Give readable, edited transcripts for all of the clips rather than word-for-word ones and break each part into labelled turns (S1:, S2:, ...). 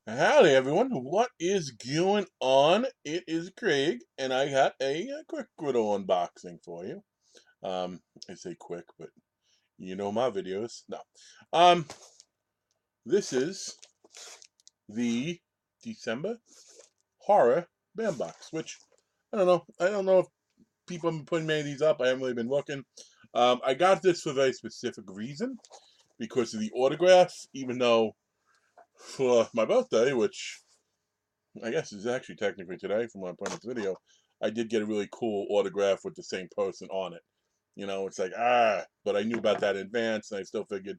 S1: Howdy, everyone. What is going on? It is Craig, and I got a quick little unboxing for you. I say quick, but you know my videos. No. Um, this is the December horror band box, which I don't know. I don't know if people have been putting many of these up. I haven't really been looking. I got this for a very specific reason because of the autograph, even though for my birthday, which I guess it's actually technically today from when I'm putting this video. I did get a really cool autograph with the same person on it. You know, it's like, but I knew about that in advance, and I still figured,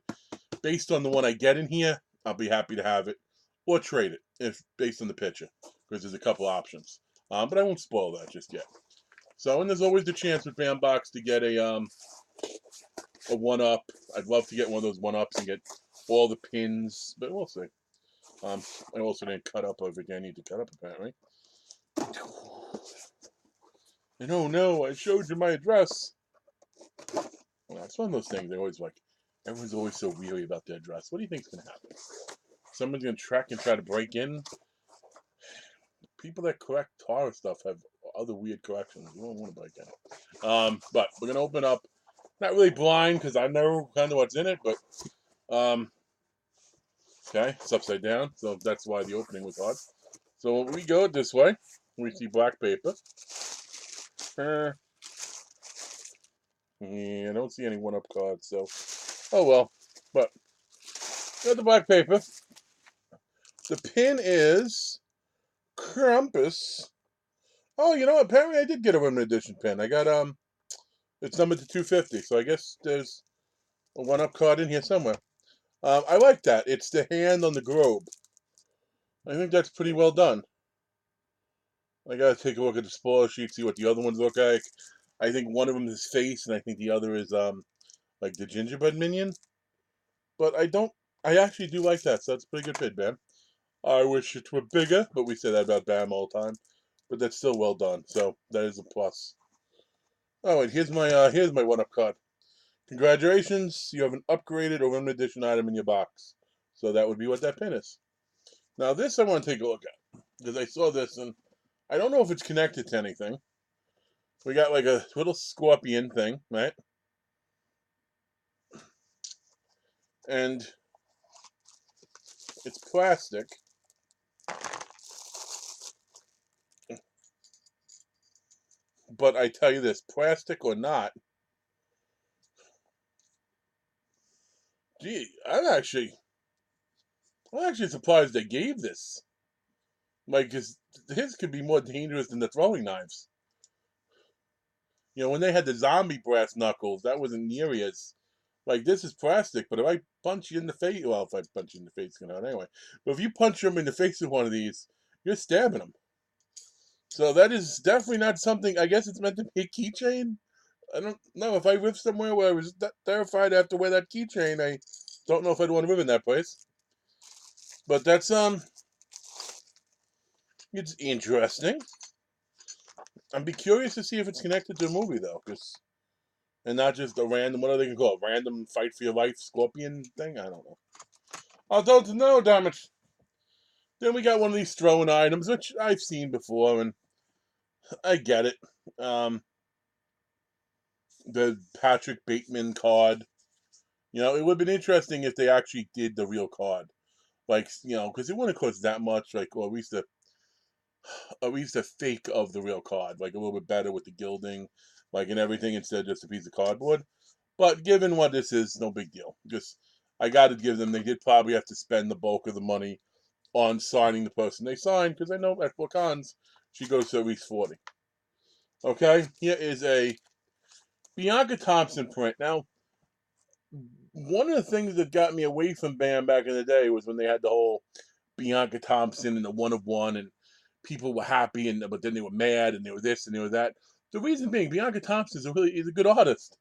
S1: based on the one I get in here, I'll be happy to have it or trade it if based on the picture, because there's a couple options. But I won't spoil that just yet. So, and there's always the chance with Bandbox to get a one up. I'd love to get one of those one ups and get all the pins, but we'll see. I also didn't cut up everything I need to cut up apparently. And oh no, I showed you my address. Well, it's one of those things. They always like, everyone's always so weary about their address. What do you think's gonna happen? Someone's gonna track and try to break in. People that collect horror stuff have other weird collections. You don't want to break in. But we're gonna open up. Not really blind because I know kind of what's in it, but okay, it's upside down, so that's why the opening was hard. So we go this way. We see black paper. Uh, I don't see any one-up cards, so oh well. But got the black paper. The pin is Krampus. Oh, you know, apparently I did get a limited edition pin. I got it's numbered to 250, so I guess there's a one-up card in here somewhere. I like that. It's the hand on the globe. I think that's pretty well done. I gotta take a look at the spoiler sheet, see what the other ones look like. I think one of them is face, and I think the other is like the gingerbread minion. But I don't. I actually do like that, so that's a pretty good pin, man. I wish it were bigger, but we say that about Bam all the time. But that's still well done, so that is a plus. Oh, and here's my one up card. Congratulations, you have an upgraded or limited edition item in your box. So that would be what that pin is. Now this I want to take a look at because I saw this and I don't know if it's connected to anything. We got like a little scorpion thing, right? And it's plastic. But I tell you this, plastic or not, gee, I'm actually surprised they gave this. Like, cause his could be more dangerous than the throwing knives. You know, when they had the zombie brass knuckles, that wasn't nearly as like this is plastic. But if I punch you in the face, well, if I punch you in the face, it's gonna hurt anyway. But if you punch them in the face with one of these, you're stabbing them. So that is definitely not something. I guess it's meant to be a keychain. I don't know if I live somewhere where I was terrified to have to wear that keychain. I don't know if I'd want to live in that place. But that's it's interesting. I'd be curious to see if it's connected to a movie though, because and not just a random, what are they gonna call it? Random fight for your life scorpion thing? I don't know. I don't know, damn it. Then we got one of these throwing items, which I've seen before, and I get it. Um, the Patrick Bateman card. You know, it would have been interesting if they actually did the real card. Like, you know, because it wouldn't cost that much, like, or at least a fake of the real card, like a little bit better with the gilding, like and everything, instead of just a piece of cardboard. But given what this is, no big deal. Just I got to give them. They did probably have to spend the bulk of the money on signing the person they signed because I know at Cons she goes to at least 40. Okay, here is a Bianca Thompson print. Now, one of the things that got me away from Bam back in the day was when they had the whole Bianca Thompson and the one of one, and people were happy, and but then they were mad, and they were this and they were that. The reason being, Bianca Thompson is a good artist.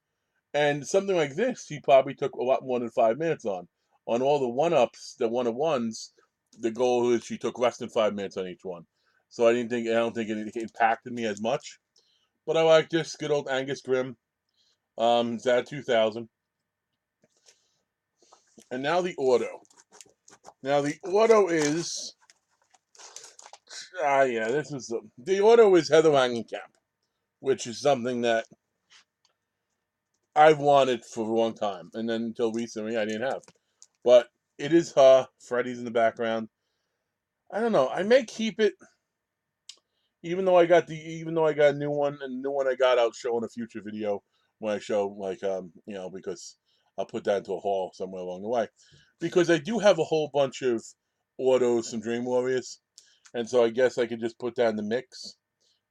S1: And something like this, he probably took a lot more than 5 minutes on. On all the one ups, the one of ones, the goal is she took less than 5 minutes on each one. So I don't think it impacted me as much. But I like this good old Angus Grimm. It's at 2000. And now the auto. Now the auto is Yeah, this is the auto is Heather Langenkamp, which is something that I've wanted for a long time, and then until recently I didn't have. But it is her. Freddy's in the background. I don't know. I may keep it, even though I got a new one, and the new one I got, I'll show in a future video when I show like because I'll put that into a haul somewhere along the way, because I do have a whole bunch of autos from Dream Warriors, and so I guess I could just put that in the mix,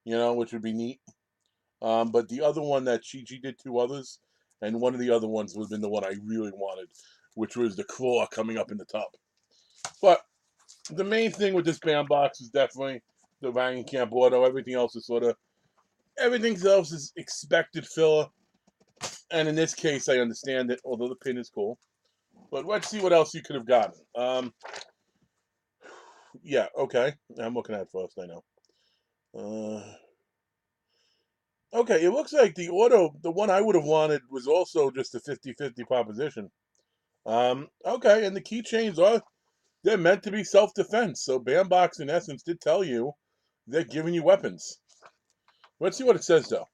S1: which would be neat. But the other one that she did two others, and one of the other ones would have been the one I really wanted, which was the claw coming up in the top. But the main thing with this band box is definitely the Camp auto. Everything else is expected filler. And in this case, I understand it, although the pin is cool. But let's see what else you could have gotten. Yeah, okay. I'm looking at it first, I know. Okay, it looks like the auto, the one I would have wanted, was also just a 50-50 proposition. Okay, and the keychains they're meant to be self-defense. So Bambox, in essence, did tell you they're giving you weapons. Let's see what it says, though.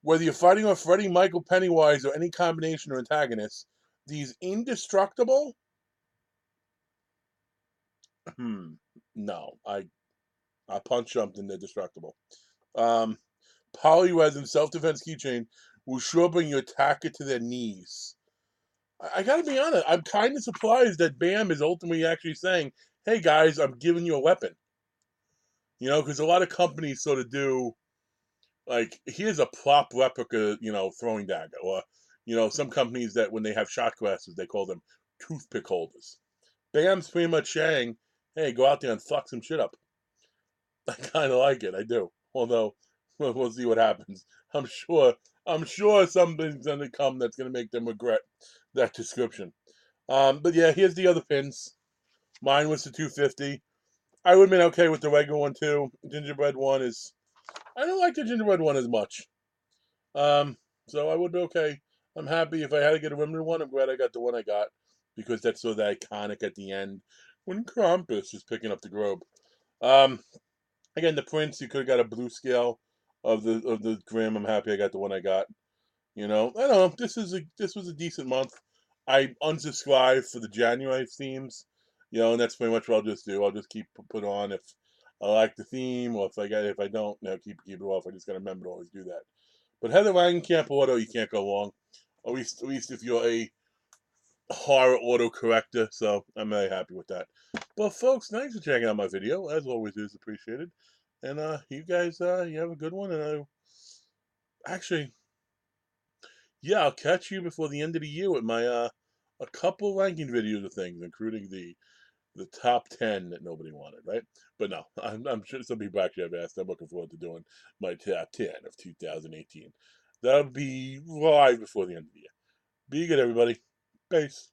S1: Whether you're fighting off Freddy, Michael, Pennywise, or any combination of antagonists, these indestructible? No, I punch something, they're destructible. Polyresin self-defense keychain will sure bring your attacker to their knees. I gotta be honest, I'm kind of surprised that BAM is ultimately actually saying, hey guys, I'm giving you a weapon. Because a lot of companies sort of do, like, here's a prop replica, throwing dagger. Or, some companies that when they have shot glasses, they call them toothpick holders. BAM's pretty much saying, hey, go out there and fuck some shit up. I kind of like it, I do. Although, we'll see what happens. I'm sure something's going to come that's going to make them regret that description. But yeah, here's the other pins. Mine was the 250. I would have been okay with the regular one too. Gingerbread one is. I don't like the gingerbread one as much. Um, so I would be okay. I'm happy if I had to get a limited one. I'm glad I got the one I got because that's so that iconic at the end when Krampus is picking up the Grobe. Um, Again, the Prince. You could have got a blue scale of the Grimm. I'm happy I got the one I got. I don't know. This was a decent month. I unsubscribed for the January themes, and that's pretty much what I'll just do. I'll just keep put on if I like the theme, or if I don't, keep it off. I just gotta remember to always do that. But Heather Langenkamp auto, you can't go wrong. At least if you're a horror auto corrector. So I'm very happy with that. But folks, thanks for checking out my video. As always, it is appreciated. And you guys, you have a good one. And actually, yeah, I'll catch you before the end of the year with my a couple ranking videos of things, including the top 10 that nobody wanted, right? But no, I'm sure some people actually have asked. I'm looking forward to doing my top 10 of 2018. That'll be right before the end of the year. Be good, everybody. Peace.